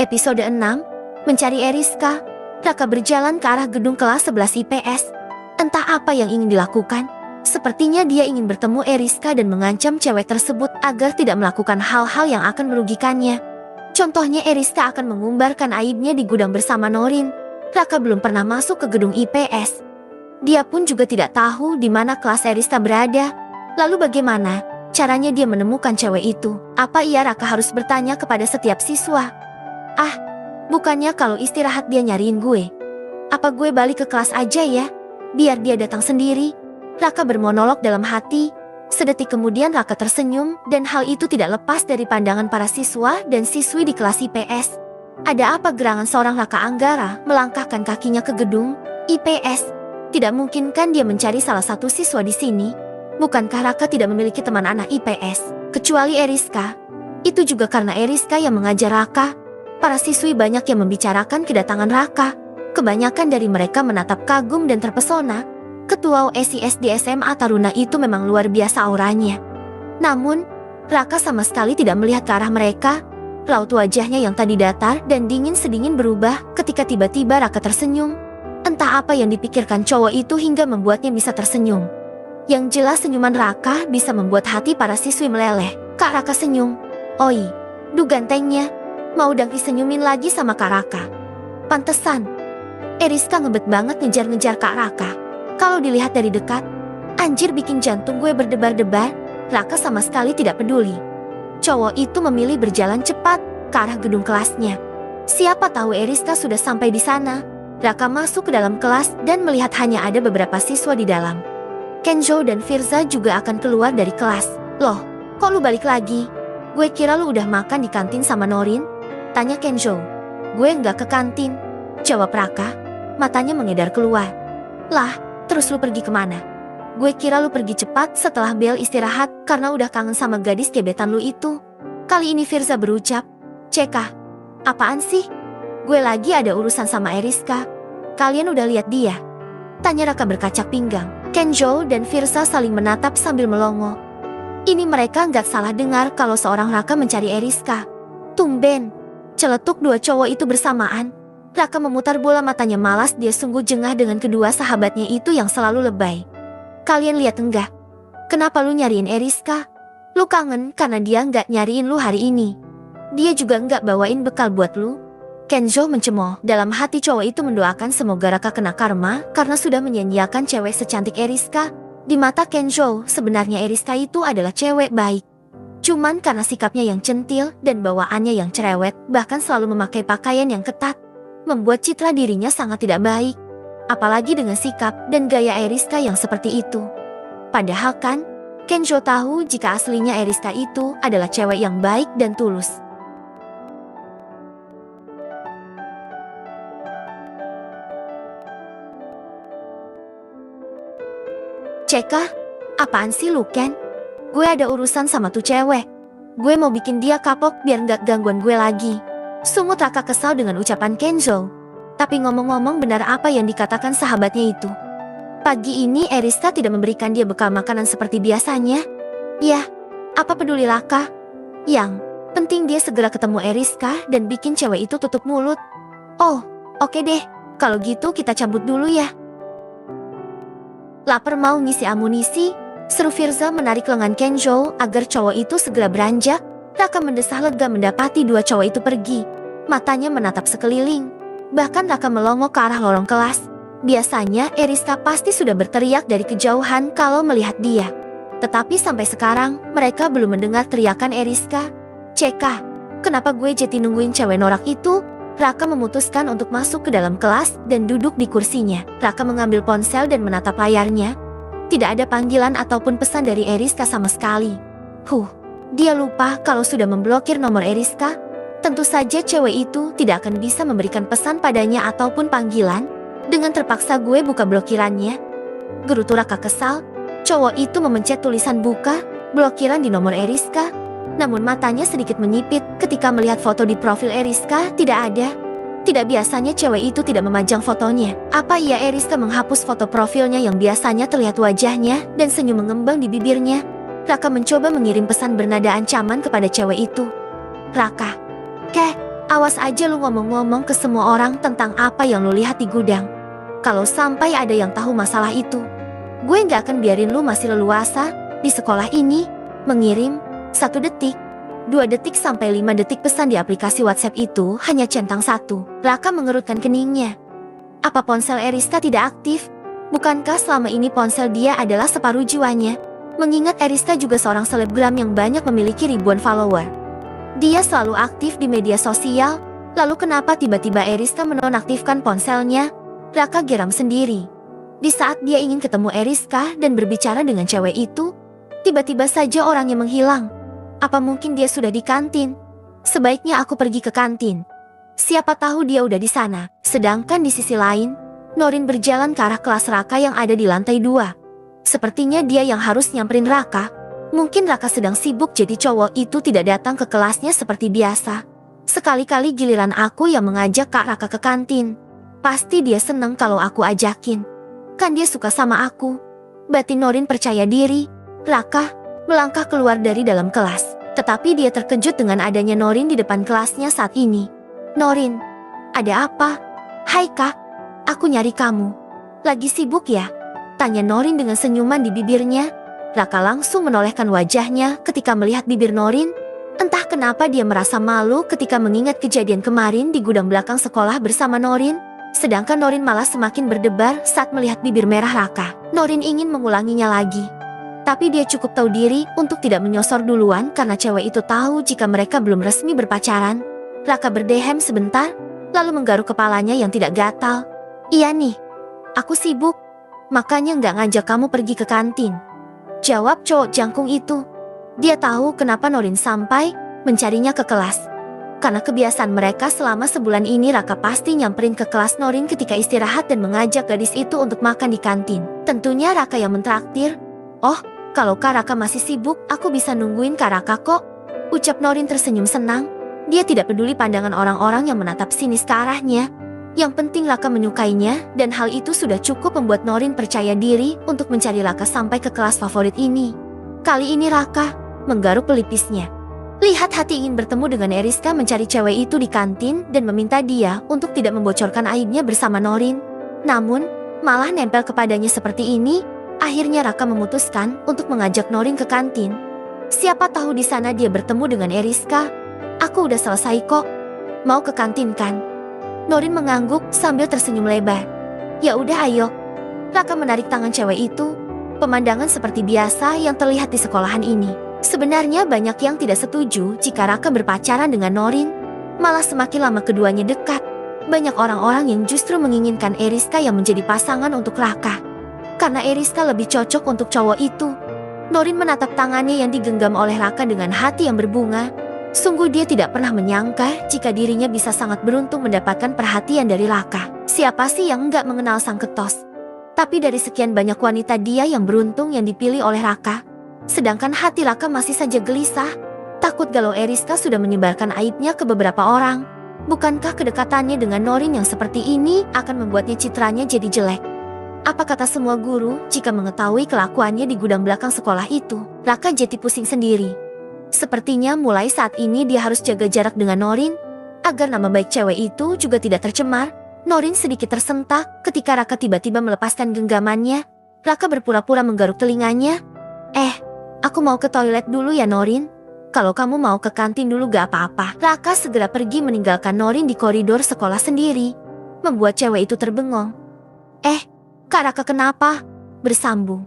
Episode 6, Mencari Eriska. Raka berjalan ke arah gedung kelas 11 IPS. Entah apa yang ingin dilakukan. Sepertinya dia ingin bertemu Eriska dan mengancam cewek tersebut agar tidak melakukan hal-hal yang akan merugikannya. Contohnya Eriska akan mengumbarkan aibnya di gudang bersama Norin. Raka belum pernah masuk ke gedung IPS. Dia pun juga tidak tahu di mana kelas Eriska berada. Lalu bagaimana caranya dia menemukan cewek itu? Apa iya Raka harus bertanya kepada setiap siswa? Bukannya kalau istirahat dia nyariin gue. Apa gue balik ke kelas aja ya? Biar dia datang sendiri. Raka bermonolog dalam hati. Sedetik kemudian Raka tersenyum dan hal itu tidak lepas dari pandangan para siswa dan siswi di kelas IPS. Ada apa gerangan seorang Raka Anggara melangkahkan kakinya ke gedung IPS? Tidak mungkin kan dia mencari salah satu siswa di sini? Bukankah Raka tidak memiliki teman anak IPS? Kecuali Eriska. Itu juga karena Eriska yang mengajar Raka. Para siswi banyak yang membicarakan kedatangan Raka. Kebanyakan dari mereka menatap kagum dan terpesona. Ketua OSIS di SMA Taruna itu memang luar biasa auranya. Namun, Raka sama sekali tidak melihat ke arah mereka. Raut wajahnya yang tadi datar dan dingin sedingin berubah ketika tiba-tiba Raka tersenyum. Entah apa yang dipikirkan cowok itu hingga membuatnya bisa tersenyum. Yang jelas senyuman Raka bisa membuat hati para siswi meleleh. Kak Raka senyum. Oi, duh gantengnya. Mau Dangki senyumin lagi sama Kak Raka. Pantesan. Eriska ngebet banget ngejar-ngejar Kak Raka. Kalau dilihat dari dekat, anjir bikin jantung gue berdebar-debar. Raka sama sekali tidak peduli. Cowok itu memilih berjalan cepat ke arah gedung kelasnya. Siapa tahu Eriska sudah sampai di sana. Raka masuk ke dalam kelas dan melihat hanya ada beberapa siswa di dalam. Kenzo dan Firza juga akan keluar dari kelas. Loh, kok lu balik lagi? Gue kira lu udah makan di kantin sama Norin. Tanya Kenzo. Gue nggak ke kantin. Jawab Raka. Matanya mengedar keluar. Lah, terus lu pergi kemana? Gue kira lu pergi cepat setelah Bel istirahat karena udah kangen sama gadis gebetan lu itu. Kali ini Firza berucap. Cekah, apaan sih? Gue lagi ada urusan sama Eriska. Kalian udah lihat dia? Tanya Raka berkacak pinggang. Kenzo dan Firza saling menatap sambil melongo. Ini mereka nggak salah dengar kalau seorang Raka mencari Eriska. Tumben. Celetuk dua cowok itu bersamaan. Raka memutar bola matanya malas, dia sungguh jengah dengan kedua sahabatnya itu yang selalu lebay. Kalian lihat enggak? Kenapa lu nyariin Eriska? Lu kangen karena dia nggak nyariin lu hari ini. Dia juga nggak bawain bekal buat lu. Kenzo mencemooh. Dalam hati cowok itu mendoakan semoga Raka kena karma karena sudah menyanyiakan cewek secantik Eriska. Di mata Kenzo, sebenarnya Eriska itu adalah cewek baik. Cuman karena sikapnya yang centil dan bawaannya yang cerewet, bahkan selalu memakai pakaian yang ketat, membuat citra dirinya sangat tidak baik. Apalagi dengan sikap dan gaya Eriska yang seperti itu. Padahal kan, Kenzo tahu jika aslinya Eriska itu adalah cewek yang baik dan tulus. Cekah, apaan sih lu Ken? Gue ada urusan sama tuh cewek. Gue mau bikin dia kapok biar nggak gangguan gue lagi. Sungut Raka kesal dengan ucapan Kenzo. Tapi ngomong-ngomong benar apa yang dikatakan sahabatnya itu. Pagi ini Eriska tidak memberikan dia bekal makanan seperti biasanya. Yah, apa peduli Raka? Yang penting dia segera ketemu Eriska dan bikin cewek itu tutup mulut. Oh, oke deh. Kalau gitu kita cabut dulu ya. Lapar mau ngisi amunisi? Seru Firza menarik lengan Kenzo agar cowok itu segera beranjak. Raka mendesah lega mendapati dua cowok itu pergi. Matanya menatap sekeliling. Bahkan Raka melongo ke arah lorong kelas. Biasanya Eriska pasti sudah berteriak dari kejauhan kalau melihat dia. Tetapi sampai sekarang mereka belum mendengar teriakan Eriska. Cekah, kenapa gue jadi nungguin cewek norak itu? Raka memutuskan untuk masuk ke dalam kelas dan duduk di kursinya. Raka mengambil ponsel dan menatap layarnya. Tidak ada panggilan ataupun pesan dari Eriska sama sekali. Dia lupa kalau sudah memblokir nomor Eriska. Tentu saja cewek itu tidak akan bisa memberikan pesan padanya ataupun panggilan. Dengan terpaksa gue buka blokirannya. Gerutu Raka kesal. Cowok itu memencet tulisan buka blokiran di nomor Eriska. Namun matanya sedikit menyipit ketika melihat foto di profil Eriska tidak ada. Tidak biasanya cewek itu tidak memajang fotonya. Apa iya Eriska menghapus foto profilnya yang biasanya terlihat wajahnya dan senyum mengembang di bibirnya? Raka mencoba mengirim pesan bernada ancaman kepada cewek itu. Raka, Awas aja lu ngomong-ngomong ke semua orang tentang apa yang lu lihat di gudang. Kalau sampai ada yang tahu masalah itu, gue gak akan biarin lu masih leluasa di sekolah ini mengirim 1 detik, 2 detik sampai 5 detik pesan di aplikasi WhatsApp itu hanya centang 1. Raka mengerutkan keningnya. Apa ponsel Eriska tidak aktif? Bukankah selama ini ponsel dia adalah separuh jiwanya? Mengingat Eriska juga seorang selebgram yang banyak memiliki ribuan follower. Dia selalu aktif di media sosial, lalu kenapa tiba-tiba Eriska menonaktifkan ponselnya? Raka geram sendiri. Di saat dia ingin ketemu Eriska dan berbicara dengan cewek itu, tiba-tiba saja orangnya menghilang. Apa mungkin dia sudah di kantin? Sebaiknya aku pergi ke kantin. Siapa tahu dia udah di sana. Sedangkan di sisi lain, Norin berjalan ke arah kelas Raka yang ada di lantai 2. Sepertinya dia yang harus nyamperin Raka. Mungkin Raka sedang sibuk jadi cowok itu tidak datang ke kelasnya seperti biasa. Sekali-kali giliran aku yang mengajak Kak Raka ke kantin. Pasti dia seneng kalau aku ajakin. Kan dia suka sama aku. Batin Norin percaya diri. Raka melangkah keluar dari dalam kelas. Tetapi dia terkejut dengan adanya Norin di depan kelasnya saat ini. Norin, ada apa? Hai Kak, aku nyari kamu. Lagi sibuk ya? Tanya Norin dengan senyuman di bibirnya. Raka langsung menolehkan wajahnya ketika melihat bibir Norin. Entah kenapa dia merasa malu ketika mengingat kejadian kemarin di gudang belakang sekolah bersama Norin. Sedangkan Norin malah semakin berdebar saat melihat bibir merah Raka. Norin ingin mengulanginya lagi. Tapi dia cukup tahu diri untuk tidak menyosor duluan karena cewek itu tahu jika mereka belum resmi berpacaran. Raka berdehem sebentar, lalu menggaruk kepalanya yang tidak gatal. Iya nih, aku sibuk, makanya nggak ngajak kamu pergi ke kantin. Jawab cowok jangkung itu. Dia tahu kenapa Norin sampai mencarinya ke kelas. Karena kebiasaan mereka selama sebulan ini Raka pasti nyamperin ke kelas Norin ketika istirahat dan mengajak gadis itu untuk makan di kantin. Tentunya Raka yang mentraktir. Oh, kalau Kak Raka masih sibuk, aku bisa nungguin Kak Raka kok. Ucap Norin tersenyum senang. Dia tidak peduli pandangan orang-orang yang menatap sinis ke arahnya. Yang penting Raka menyukainya dan hal itu sudah cukup membuat Norin percaya diri untuk mencari Raka sampai ke kelas favorit ini. Kali ini Raka menggaruk pelipisnya. Lihat hati ingin bertemu dengan Eriska mencari cewek itu di kantin dan meminta dia untuk tidak membocorkan aibnya bersama Norin. Namun, malah nempel kepadanya seperti ini, akhirnya Raka memutuskan untuk mengajak Norin ke kantin. Siapa tahu di sana dia bertemu dengan Eriska. Aku udah selesai kok. Mau ke kantin kan? Norin mengangguk sambil tersenyum lebar. Ya udah ayo. Raka menarik tangan cewek itu. Pemandangan seperti biasa yang terlihat di sekolahan ini. Sebenarnya banyak yang tidak setuju jika Raka berpacaran dengan Norin. Malah semakin lama keduanya dekat, banyak orang-orang yang justru menginginkan Eriska yang menjadi pasangan untuk Raka. Karena Eriska lebih cocok untuk cowok itu. Norin menatap tangannya yang digenggam oleh Raka dengan hati yang berbunga. Sungguh dia tidak pernah menyangka jika dirinya bisa sangat beruntung mendapatkan perhatian dari Raka. Siapa sih yang enggak mengenal sang ketos? Tapi dari sekian banyak wanita dia yang beruntung yang dipilih oleh Raka. Sedangkan hati Raka masih saja gelisah. Takut galau Eriska sudah menyebarkan aibnya ke beberapa orang. Bukankah kedekatannya dengan Norin yang seperti ini akan membuatnya citranya jadi jelek? Apa kata semua guru jika mengetahui kelakuannya di gudang belakang sekolah itu? Raka jadi pusing sendiri. Sepertinya mulai saat ini dia harus jaga jarak dengan Norin, agar nama baik cewek itu juga tidak tercemar. Norin sedikit tersentak ketika Raka tiba-tiba melepaskan genggamannya. Raka berpura-pura menggaruk telinganya. Aku mau ke toilet dulu ya Norin. Kalau kamu mau ke kantin dulu gak apa-apa. Raka segera pergi meninggalkan Norin di koridor sekolah sendiri, membuat cewek itu terbengong. Kak Raka kenapa? Bersambung.